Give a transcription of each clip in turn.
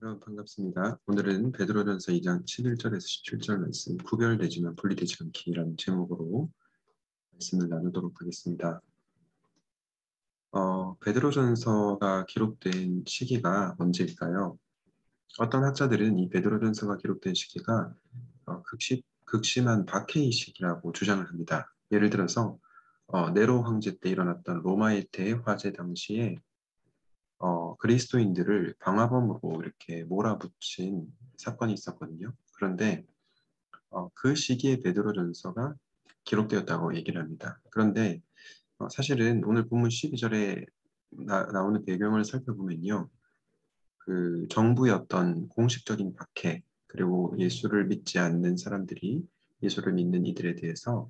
여러분 반갑습니다. 오늘은 베드로전서 2장 11절에서 17절 말씀 구별되지만 분리되지 않기라는 제목으로 말씀을 나누도록 하겠습니다. 베드로전서가 기록된 시기가 언제일까요? 어떤 학자들은 이 베드로전서가 기록된 시기가 극심한 박해의 시기라고 주장을 합니다. 예를 들어서 네로 황제 때 일어났던 로마의 대화재 당시에 그리스도인들을 방화범으로 이렇게 몰아붙인 사건이 있었거든요. 그런데 그 시기에 베드로전서가 기록되었다고 얘기를 합니다. 그런데 사실은 오늘 본문 12절에 나오는 배경을 살펴보면요. 그 정부의 어떤 공식적인 박해, 그리고 예수를 믿지 않는 사람들이 예수를 믿는 이들에 대해서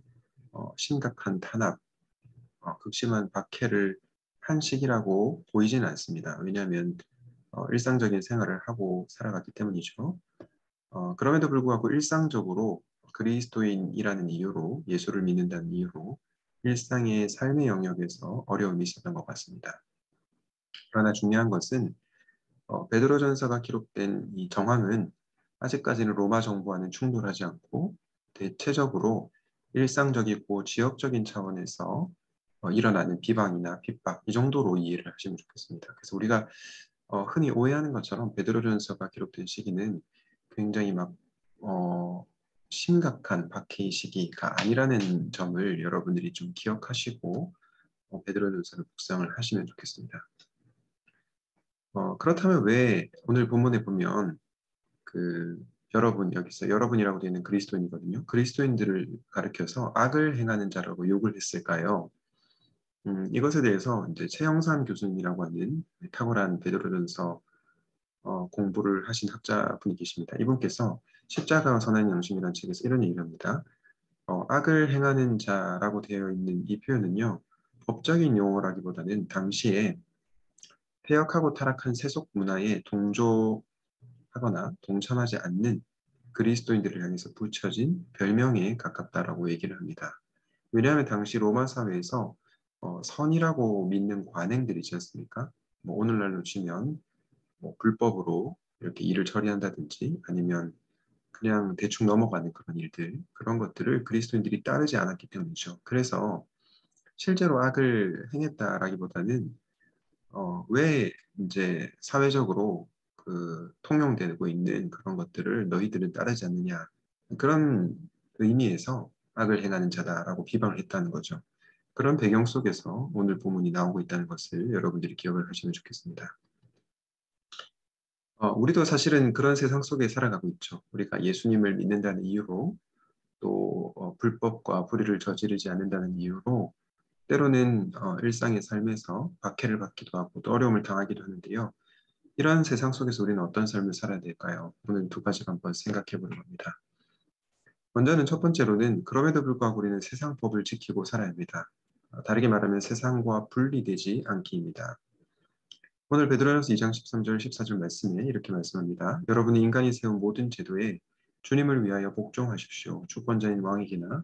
심각한 탄압, 극심한 박해를 한 시기라고 보이지는 않습니다. 왜냐하면 일상적인 생활을 하고 살아갔기 때문이죠. 그럼에도 불구하고 일상적으로 그리스도인이라는 이유로 예수를 믿는다는 이유로 일상의 삶의 영역에서 어려움이 있었던 것 같습니다. 그러나 중요한 것은 베드로전서가 기록된 이 정황은 아직까지는 로마 정부와는 충돌하지 않고 대체적으로 일상적이고 지역적인 차원에서 일어나는 비방이나 핍박 이 정도로 이해를 하시면 좋겠습니다. 그래서 우리가 흔히 오해하는 것처럼 베드로전서가 기록된 시기는 굉장히 막 심각한 박해의 시기가 아니라는 점을 여러분들이 좀 기억하시고 베드로전서를 묵상을 하시면 좋겠습니다. 그렇다면 왜 오늘 본문에 보면 그 여기서 여러분이라고 되어 있는 그리스도인이거든요. 그리스도인들을 가리켜서 악을 행하는 자라고 욕을 했을까요? 이것에 대해서 이제 최영삼 교수님이라고 하는 탁월한 베드로전서 공부를 하신 학자분이 계십니다. 이분께서 십자가와 선한 양심이라는 책에서 이런 얘기를 합니다. 악을 행하는 자라고 되어 있는 이 표현은요, 법적인 용어라기보다는 당시에 폐역하고 타락한 세속 문화에 동조하거나 동참하지 않는 그리스도인들을 향해서 붙여진 별명에 가깝다라고 얘기를 합니다. 왜냐하면 당시 로마 사회에서 선이라고 믿는 관행들이 있지 않습니까? 뭐 오늘날로 치면 뭐 불법으로 이렇게 일을 처리한다든지 아니면 그냥 대충 넘어가는 그런 일들, 그런 것들을 그리스도인들이 따르지 않았기 때문이죠. 그래서 실제로 악을 행했다라기보다는 왜 이제 사회적으로 그 통용되고 있는 그런 것들을 너희들은 따르지 않느냐, 그런 의미에서 악을 행하는 자다라고 비방을 했다는 거죠. 그런 배경 속에서 오늘 본문이 나오고 있다는 것을 여러분들이 기억을 하시면 좋겠습니다. 우리도 사실은 그런 세상 속에 살아가고 있죠. 우리가 예수님을 믿는다는 이유로 또 불법과 불의를 저지르지 않는다는 이유로 때로는 일상의 삶에서 박해를 받기도 하고 또 어려움을 당하기도 하는데요. 이런 세상 속에서 우리는 어떤 삶을 살아야 될까요? 오늘 두 가지를 한번 생각해 보는 겁니다. 먼저는 첫 번째로는 그럼에도 불구하고 우리는 세상 법을 지키고 살아야 합니다. 다르게 말하면 세상과 분리되지 않기입니다. 오늘 베드로전서 2장 13절 14절 말씀에 이렇게 말씀합니다. 여러분이 인간이 세운 모든 제도에 주님을 위하여 복종하십시오. 주권자인 왕에게나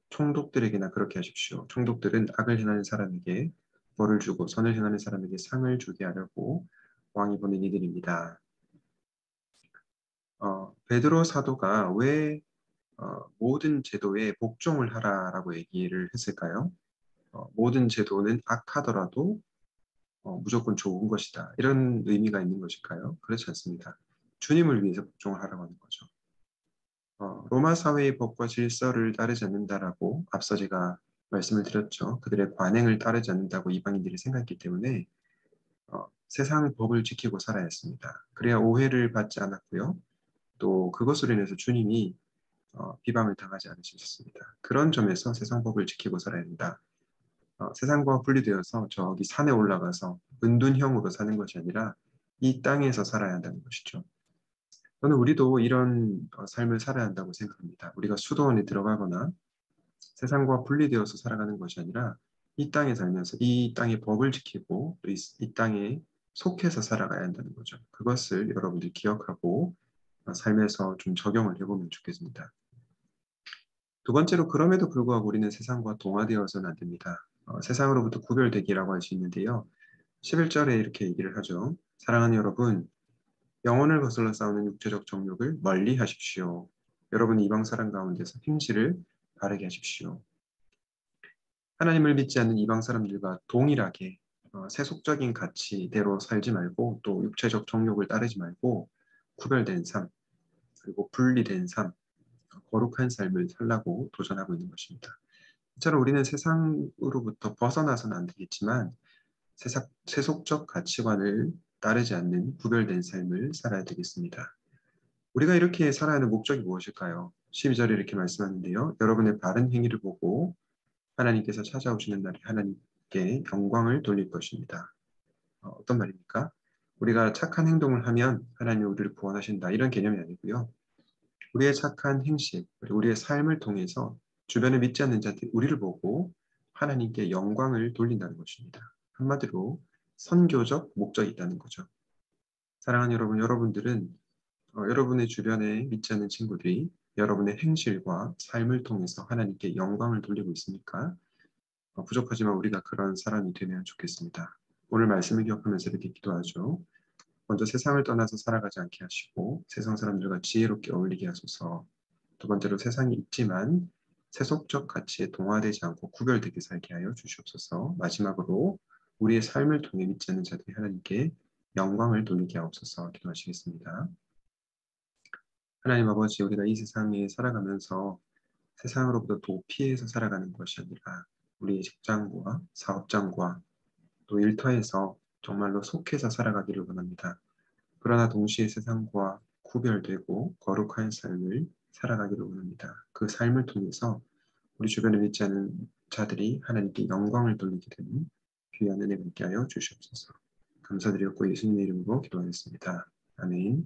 총독들에게나 그렇게 하십시오. 총독들은 악을 행하는 사람에게 벌을 주고 선을 행하는 사람에게 상을 주게 하려고 왕이 보낸 이들입니다. 베드로 사도가 왜 모든 제도에 복종을 하라라고 얘기를 했을까요? 모든 제도는 악하더라도 무조건 좋은 것이다. 이런 의미가 있는 것일까요? 그렇지 않습니다. 주님을 위해서 복종을 하라고 하는 거죠. 로마 사회의 법과 질서를 따르지 않는다라고 앞서 제가 말씀을 드렸죠. 그들의 관행을 따르지 않는다고 이방인들이 생각했기 때문에 세상 법을 지키고 살아야 했습니다. 그래야 오해를 받지 않았고요. 또 그것으로 인해서 주님이 비방을 당하지 않으셨습니다. 그런 점에서 세상 법을 지키고 살아야 된다. 세상과 분리되어서 저기 산에 올라가서 은둔형으로 사는 것이 아니라 이 땅에서 살아야 한다는 것이죠. 저는 우리도 이런 삶을 살아야 한다고 생각합니다. 우리가 수도원에 들어가거나 세상과 분리되어서 살아가는 것이 아니라 이 땅에 살면서 이 땅의 법을 지키고 또 이 땅에 속해서 살아가야 한다는 거죠. 그것을 여러분들이 기억하고 삶에서 좀 적용을 해보면 좋겠습니다. 두 번째로 그럼에도 불구하고 우리는 세상과 동화되어서는 안 됩니다. 세상으로부터 구별되기라고 할 수 있는데요. 11절에 이렇게 얘기를 하죠. 사랑하는 여러분, 영혼을 거슬러 싸우는 육체적 정욕을 멀리 하십시오. 여러분 이방 사람 가운데서 행실을 바르게 하십시오. 하나님을 믿지 않는 이방 사람들과 동일하게 세속적인 가치대로 살지 말고 또 육체적 정욕을 따르지 말고 구별된 삶, 그리고 분리된 삶, 거룩한 삶을 살라고 도전하고 있는 것입니다. 이처럼 우리는 세상으로부터 벗어나서는 안 되겠지만 세속적 가치관을 따르지 않는 구별된 삶을 살아야 되겠습니다. 우리가 이렇게 살아야 하는 목적이 무엇일까요? 12절에 이렇게 말씀하는데요. 여러분의 바른 행위를 보고 하나님께서 찾아오시는 날에 하나님께 영광을 돌릴 것입니다. 어떤 말입니까? 우리가 착한 행동을 하면 하나님이 우리를 구원하신다 이런 개념이 아니고요. 우리의 착한 행실, 그리고 우리의 삶을 통해서 주변에 믿지 않는 자들이 우리를 보고 하나님께 영광을 돌린다는 것입니다. 한마디로 선교적 목적이 있다는 거죠. 사랑하는 여러분, 여러분들은 여러분의 주변에 믿지 않는 친구들이 여러분의 행실과 삶을 통해서 하나님께 영광을 돌리고 있습니까? 부족하지만 우리가 그런 사람이 되면 좋겠습니다. 오늘 말씀을 기억하면서 이렇게 기도하죠. 먼저 세상을 떠나서 살아가지 않게 하시고 세상 사람들과 지혜롭게 어울리게 하소서. 두 번째로 세상이 있지만 세속적 가치에 동화되지 않고 구별되게 살게 하여 주시옵소서. 마지막으로 우리의 삶을 통해 믿지 않는 자들이 하나님께 영광을 돌리게 하옵소서. 기도하시겠습니다. 하나님 아버지, 우리가 이 세상에 살아가면서 세상으로부터 도피해서 살아가는 것이 아니라 우리의 직장과 사업장과 또 일터에서 정말로 속해서 살아가기를 원합니다. 그러나 동시에 세상과 구별되고 거룩한 삶을 살아가기를 원합니다. 그 삶을 통해서 우리 주변에 믿지 않은 자들이 하나님께 영광을 돌리게 되는 귀한 은혜를 있게 하여 주시옵소서. 감사드렸고 예수님의 이름으로 기도하였습니다. 아멘.